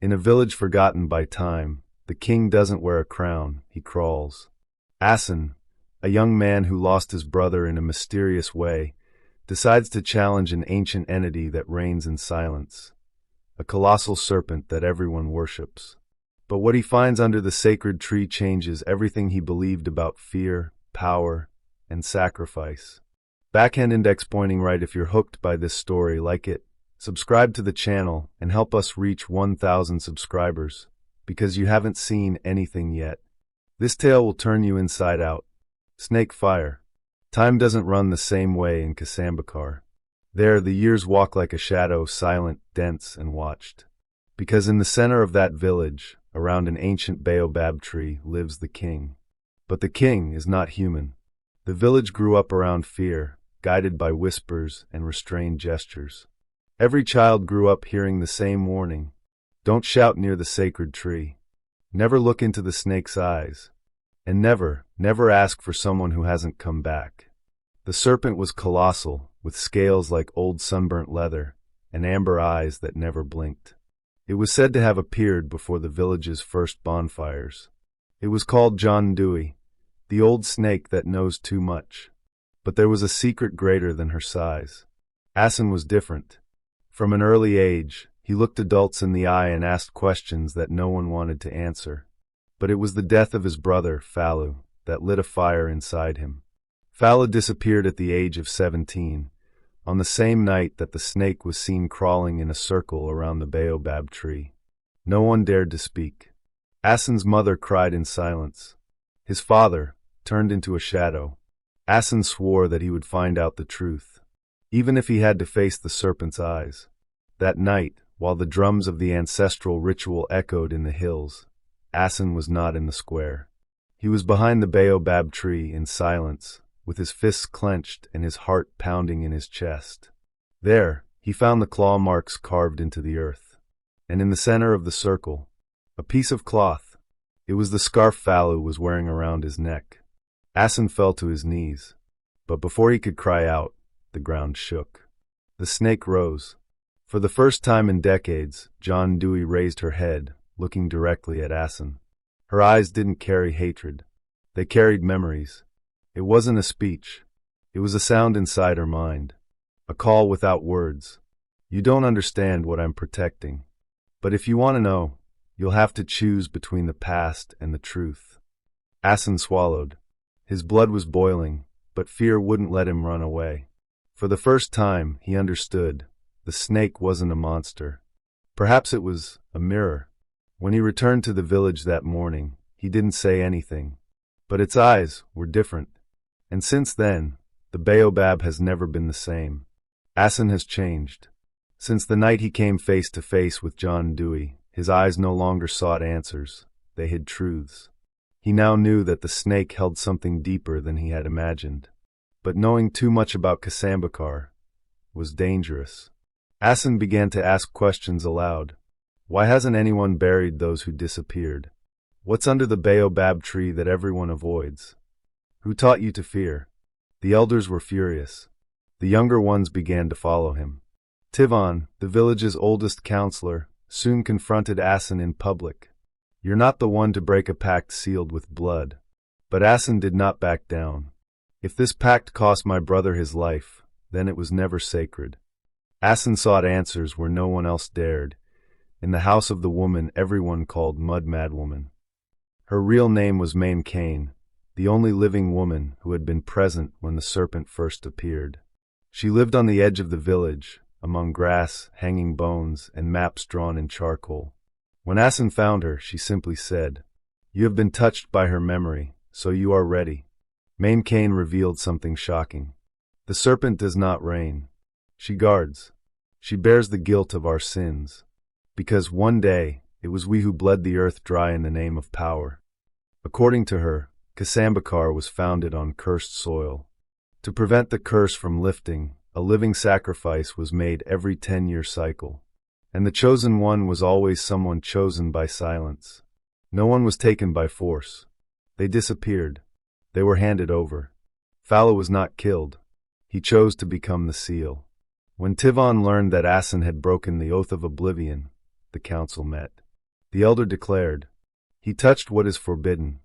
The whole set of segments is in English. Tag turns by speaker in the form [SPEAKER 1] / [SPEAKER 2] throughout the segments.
[SPEAKER 1] In a village forgotten by time, the king doesn't wear a crown, he crawls. Asen, a young man who lost his brother in a mysterious way, decides to challenge an ancient entity that reigns in silence, a colossal serpent that everyone worships. But what he finds under the sacred tree changes everything he believed about fear, power, and sacrifice. Backhand index pointing right. If you're hooked by this story, like it, subscribe to the channel, and help us reach 1,000 subscribers, because you haven't seen anything yet. This tale will turn you inside out. Snake fire. Time doesn't run the same way in Sambakhar. There, the years walk like a shadow, silent, dense, and watched. Because in the center of that village, around an ancient baobab tree, lives the king. But the king is not human. The village grew up around fear, guided by whispers and restrained gestures. Every child grew up hearing the same warning: don't shout near the sacred tree. Never look into the snake's eyes. And never, never ask for someone who hasn't come back. The serpent was colossal, with scales like old sunburnt leather, and amber eyes that never blinked. It was said to have appeared before the village's first bonfires. It was called Jaan, the old snake that knows too much. But there was a secret greater than her size. Asen was different. From an early age, he looked adults in the eye and asked questions that no one wanted to answer. But it was the death of his brother, Falu, that lit a fire inside him. Falu disappeared at the age of 17, on the same night that the snake was seen crawling in a circle around the baobab tree. No one dared to speak. Asen's mother cried in silence. His father turned into a shadow. Asen swore that he would find out the truth, even if he had to face the serpent's eyes. That night, while the drums of the ancestral ritual echoed in the hills, Asen was not in the square. He was behind the baobab tree in silence, with his fists clenched and his heart pounding in his chest. There, he found the claw marks carved into the earth. And in the center of the circle, a piece of cloth. It was the scarf Falu was wearing around his neck. Asen fell to his knees. But before he could cry out, the ground shook. The snake rose. For the first time in decades, Jaan raised her head, looking directly at Asen. Her eyes didn't carry hatred. They carried memories. It wasn't a speech. It was a sound inside her mind. A call without words. You don't understand what I'm protecting. But if you want to know, you'll have to choose between the past and the truth. Asen swallowed. His blood was boiling, but fear wouldn't let him run away. For the first time, he understood. The snake wasn't a monster. Perhaps it was a mirror. When he returned to the village that morning, he didn't say anything. But its eyes were different. And since then, the baobab has never been the same. Asen has changed. Since the night he came face to face with Jaan, his eyes no longer sought answers. They hid truths. He now knew that the snake held something deeper than he had imagined. But knowing too much about Sambakhar was dangerous. Asen began to ask questions aloud. Why hasn't anyone buried those who disappeared? What's under the baobab tree that everyone avoids? Who taught you to fear? The elders were furious. The younger ones began to follow him. Tivan, the village's oldest counselor, soon confronted Asen in public. You're not the one to break a pact sealed with blood. But Asen did not back down. If this pact cost my brother his life, then it was never sacred. Asen sought answers where no one else dared. In the house of the woman everyone called Mud Madwoman. Her real name was Maag, the only living woman who had been present when the serpent first appeared. She lived on the edge of the village, among grass, hanging bones, and maps drawn in charcoal. When Asen found her, she simply said, "You have been touched by her memory, so you are ready." Maag revealed something shocking. The serpent does not reign. She guards. She bears the guilt of our sins. Because one day, it was we who bled the earth dry in the name of power. According to her, Sambakhar was founded on cursed soil. To prevent the curse from lifting, a living sacrifice was made every 10-year cycle. And the chosen one was always someone chosen by silence. No one was taken by force. They disappeared. They were handed over. Falu was not killed. He chose to become the seal. When Tivan learned that Asen had broken the oath of oblivion, the council met. The elder declared. He touched what is forbidden.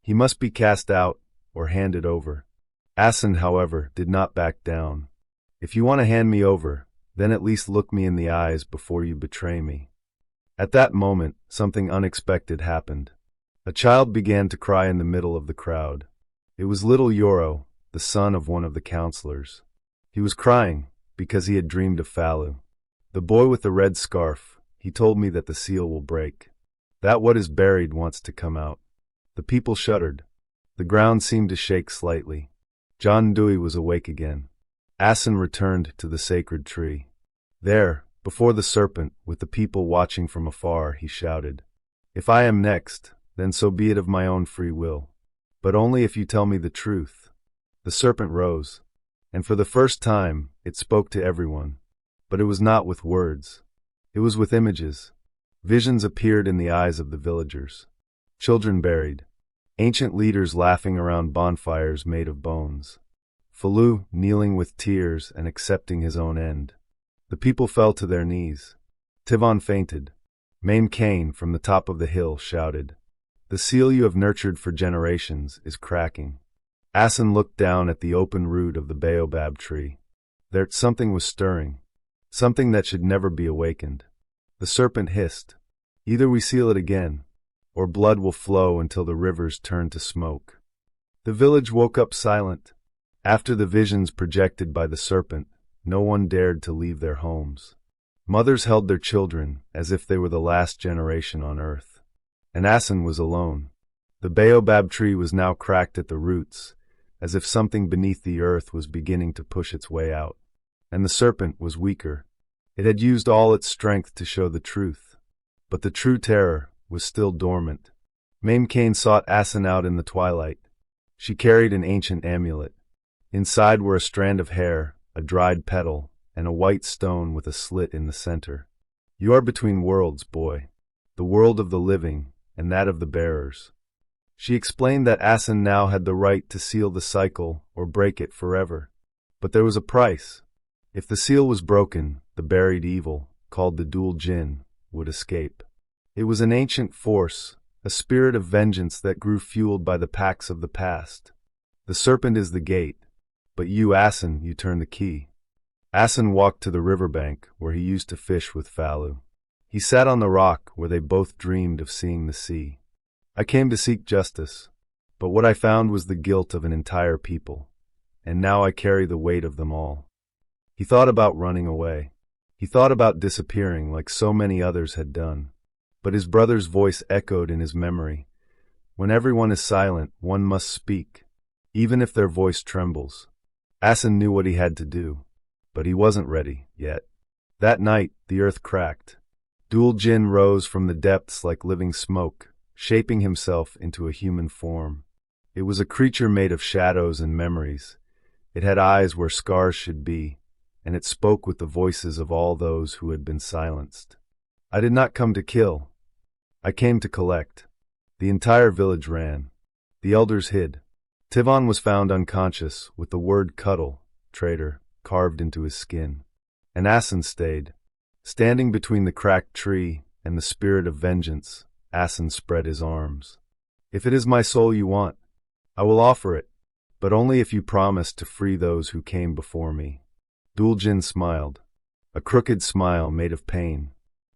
[SPEAKER 1] He must be cast out or handed over. Asen, however, did not back down. If you want to hand me over, then at least look me in the eyes before you betray me. At that moment, something unexpected happened. A child began to cry in the middle of the crowd. It was little Yoro, the son of one of the counselors. He was crying because he had dreamed of Falu. The boy with the red scarf, he told me that the seal will break. That what is buried wants to come out. The people shuddered. The ground seemed to shake slightly. Jaan was awake again. Asen returned to the sacred tree. There, before the serpent, with the people watching from afar, he shouted, "If I am next, then so be it of my own free will. But only if you tell me the truth." The serpent rose, and for the first time, it spoke to everyone. But it was not with words. It was with images. Visions appeared in the eyes of the villagers. Children buried. Ancient leaders laughing around bonfires made of bones. Falu kneeling with tears and accepting his own end. The people fell to their knees. Tivon fainted. Maim Kane from the top of the hill shouted, "The seal you have nurtured for generations is cracking." Asen looked down at the open root of the baobab tree. There something was stirring. Something that should never be awakened. The serpent hissed, "Either we seal it again, or blood will flow until the rivers turn to smoke." The village woke up silent. After the visions projected by the serpent, no one dared to leave their homes. Mothers held their children as if they were the last generation on earth. And Asen was alone. The baobab tree was now cracked at the roots, as if something beneath the earth was beginning to push its way out. And the serpent was weaker. It had used all its strength to show the truth. But the true terror was still dormant. Maim Kane sought Asen out in the twilight. She carried an ancient amulet. Inside were a strand of hair, a dried petal, and a white stone with a slit in the center. "You are between worlds, boy. The world of the living and that of the bearers." She explained that Asen now had the right to seal the cycle or break it forever. But there was a price. If the seal was broken, the buried evil, called the Dual Jinn, would escape. It was an ancient force, a spirit of vengeance that grew fueled by the pacts of the past. The serpent is the gate, but you, Asen, you turn the key. Asen walked to the riverbank where he used to fish with Falu. He sat on the rock where they both dreamed of seeing the sea. "I came to seek justice, but what I found was the guilt of an entire people, and now I carry the weight of them all." He thought about running away. He thought about disappearing like so many others had done. But his brother's voice echoed in his memory. When everyone is silent, one must speak, even if their voice trembles. Asen knew what he had to do, but he wasn't ready yet. That night, the earth cracked. Dual Jinn rose from the depths like living smoke, shaping himself into a human form. It was a creature made of shadows and memories. It had eyes where scars should be, and it spoke with the voices of all those who had been silenced. "I did not come to kill. I came to collect." The entire village ran. The elders hid. Tivon was found unconscious, with the word "cuddle," traitor, carved into his skin. And Asen stayed. Standing between the cracked tree and the spirit of vengeance, Asen spread his arms. "If it is my soul you want, I will offer it, but only if you promise to free those who came before me." Duljin smiled, a crooked smile made of pain.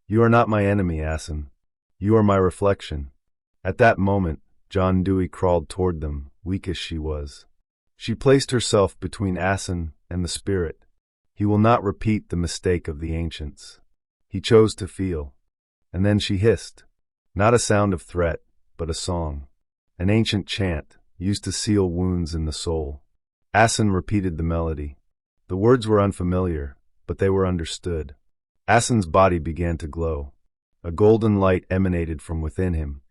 [SPEAKER 1] "You are not my enemy, Asen. You are my reflection." At that moment, Jaan crawled toward them, weak as she was. She placed herself between Asen and the spirit. He will not repeat the mistake of the ancients. He chose to feel. And then she hissed. Not a sound of threat, but a song. An ancient chant, used to seal wounds in the soul. Asen repeated the melody. The words were unfamiliar, but they were understood. Asen's body began to glow. A golden light emanated from within him.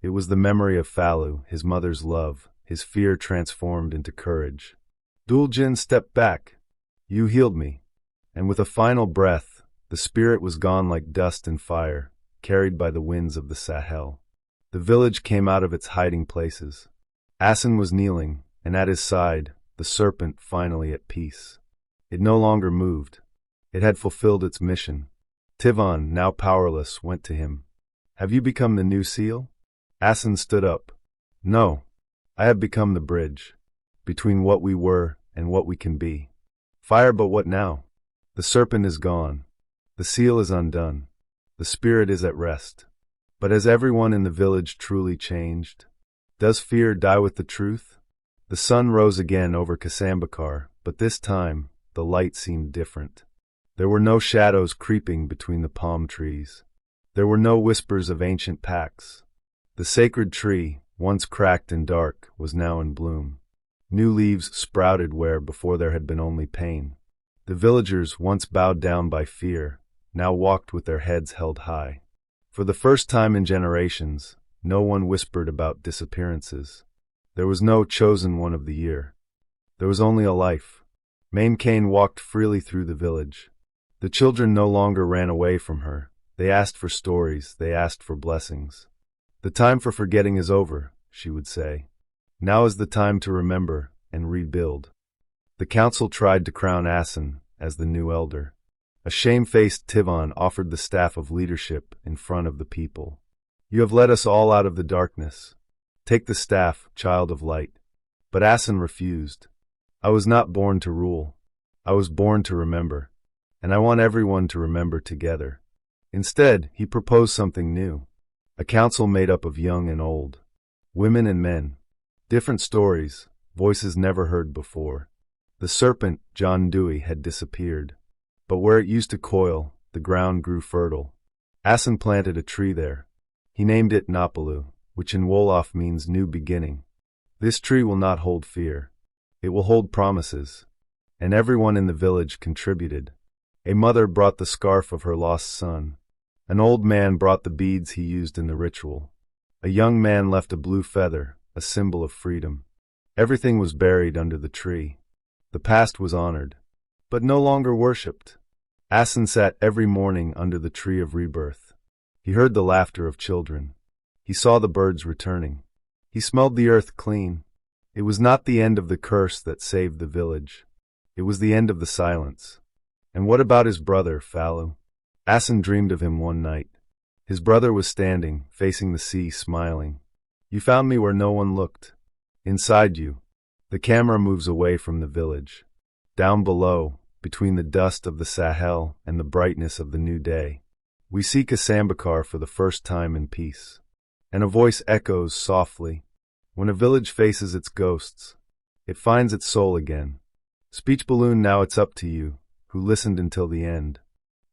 [SPEAKER 1] It was the memory of Falu, his mother's love, his fear transformed into courage. Duljin stepped back. "You healed me." And with a final breath, the spirit was gone like dust and fire, carried by the winds of the Sahel. The village came out of its hiding places. Asen was kneeling, and at his side, the serpent finally at peace. It no longer moved. It had fulfilled its mission. Tivon, now powerless, went to him. Have you become the new seal? Asen stood up. No, I have become the bridge between what we were and what we can be. Fire, but what now? The serpent is gone. The seal is undone. The spirit is at rest. But has everyone in the village truly changed? Does fear die with the truth? The sun rose again over Sambakhar, but this time the light seemed different. There were no shadows creeping between the palm trees. There were no whispers of ancient pacts. The sacred tree, once cracked and dark, was now in bloom. New leaves sprouted where before there had been only pain. The villagers, once bowed down by fear, now walked with their heads held high. For the first time in generations, no one whispered about disappearances. There was no chosen one of the year. There was only a life. Main walked freely through the village. The children no longer ran away from her. They asked for stories, they asked for blessings. The time for forgetting is over, she would say. Now is the time to remember and rebuild. The council tried to crown Asen as the new elder. A shame-faced Tivan offered the staff of leadership in front of the people. You have led us all out of the darkness. Take the staff, child of light. But Asen refused. I was not born to rule. I was born to remember. And I want everyone to remember together. Instead, he proposed something new. A council made up of young and old, women and men. Different stories, voices never heard before. The serpent, Jaan, had disappeared. But where it used to coil, the ground grew fertile. Asen planted a tree there. He named it Napalu, which in Wolof means new beginning. This tree will not hold fear. It will hold promises. And everyone in the village contributed. A mother brought the scarf of her lost son. An old man brought the beads he used in the ritual. A young man left a blue feather, a symbol of freedom. Everything was buried under the tree. The past was honored, but no longer worshipped. Asen sat every morning under the tree of rebirth. He heard the laughter of children. He saw the birds returning. He smelled the earth clean. It was not the end of the curse that saved the village. It was the end of the silence. And what about his brother, Falu? Asen dreamed of him one night. His brother was standing, facing the sea, smiling. You found me where no one looked. Inside you. The camera moves away from the village. Down below, between the dust of the Sahel and the brightness of the new day, we see Sambakhar for the first time in peace. And a voice echoes softly. When a village faces its ghosts, it finds its soul again. Speech balloon, now it's up to you, who listened until the end.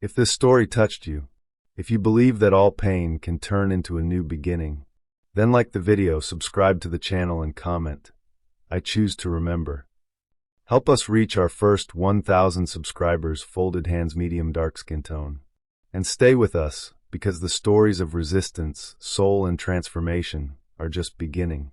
[SPEAKER 1] If this story touched you, if you believe that all pain can turn into a new beginning, then like the video, subscribe to the channel and comment. I choose to remember. Help us reach our first 1,000 subscribers, folded hands, medium dark skin tone. And stay with us, because the stories of resistance, soul and transformation are just beginning.